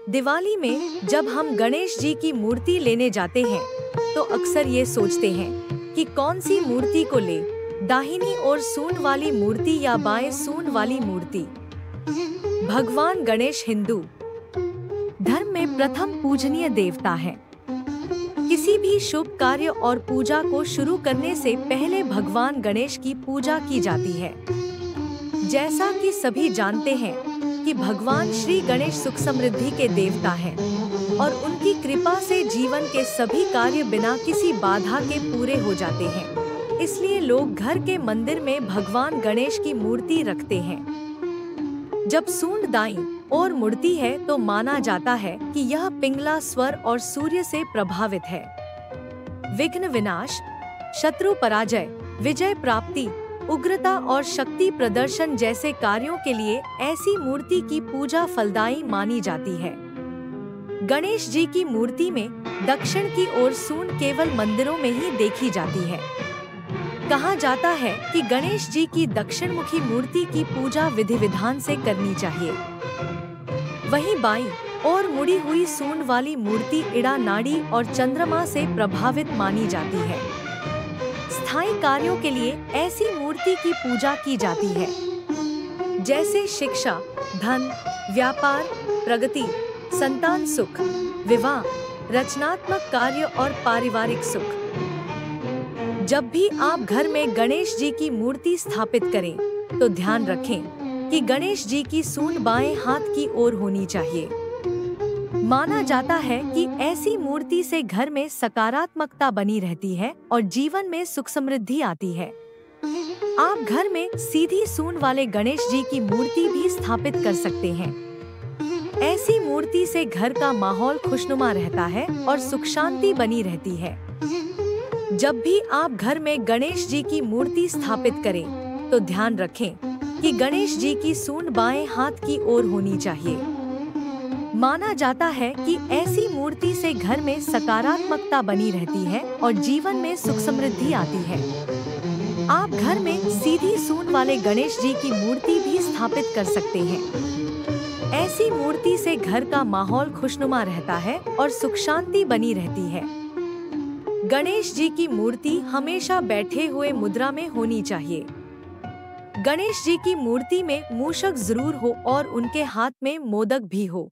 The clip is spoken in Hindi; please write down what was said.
दिवाली में जब हम गणेश जी की मूर्ति लेने जाते हैं तो अक्सर ये सोचते हैं कि कौन सी मूर्ति को ले, दाहिनी ओर सूंड वाली मूर्ति या बाएं सूंड वाली मूर्ति। भगवान गणेश हिंदू धर्म में प्रथम पूजनीय देवता है। किसी भी शुभ कार्य और पूजा को शुरू करने से पहले भगवान गणेश की पूजा की जाती है। जैसा कि सभी जानते हैं कि भगवान श्री गणेश सुख समृद्धि के देवता हैं और उनकी कृपा से जीवन के सभी कार्य बिना किसी बाधा के पूरे हो जाते हैं। इसलिए लोग घर के मंदिर में भगवान गणेश की मूर्ति रखते हैं। जब सूंड दाईं ओर मुड़ती है तो माना जाता है कि यह पिंगला स्वर और सूर्य से प्रभावित है। विघ्न विनाश, शत्रु पराजय, विजय प्राप्ति, उग्रता और शक्ति प्रदर्शन जैसे कार्यों के लिए ऐसी मूर्ति की पूजा फलदायी मानी जाती है। गणेश जी की मूर्ति में दक्षिण की ओर सूंड केवल मंदिरों में ही देखी जाती है। कहा जाता है कि गणेश जी की दक्षिणमुखी मूर्ति की पूजा विधि विधान से करनी चाहिए। वहीं बाईं ओर मुड़ी हुई सूंड वाली मूर्ति इड़ा नाड़ी और चंद्रमा से प्रभावित मानी जाती है। स्थायी कार्यों के लिए ऐसी मूर्ति की पूजा की जाती है, जैसे शिक्षा, धन, व्यापार, प्रगति, संतान सुख, विवाह, रचनात्मक कार्य और पारिवारिक सुख। जब भी आप घर में गणेश जी की मूर्ति स्थापित करें तो ध्यान रखें कि गणेश जी की सूंड बाएं हाथ की ओर होनी चाहिए। माना जाता है कि ऐसी मूर्ति से घर में सकारात्मकता बनी रहती है और जीवन में सुख समृद्धि आती है। आप घर में सीधी सूंड वाले गणेश जी की मूर्ति भी स्थापित कर सकते हैं। ऐसी मूर्ति से घर का माहौल खुशनुमा रहता है और सुख शांति बनी रहती है। जब भी आप घर में गणेश जी की मूर्ति स्थापित करें तो ध्यान रखें कि गणेश जी की सूंड बाएं हाथ की ओर होनी चाहिए। माना जाता है कि ऐसी मूर्ति से घर में सकारात्मकता बनी रहती है और जीवन में सुख समृद्धि आती है। आप घर में सीधी सूंड वाले गणेश जी की मूर्ति भी स्थापित कर सकते हैं। ऐसी मूर्ति से घर का माहौल खुशनुमा रहता है और सुख शांति बनी रहती है। गणेश जी की मूर्ति हमेशा बैठे हुए मुद्रा में होनी चाहिए। गणेश जी की मूर्ति में मूषक जरूर हो और उनके हाथ में मोदक भी हो।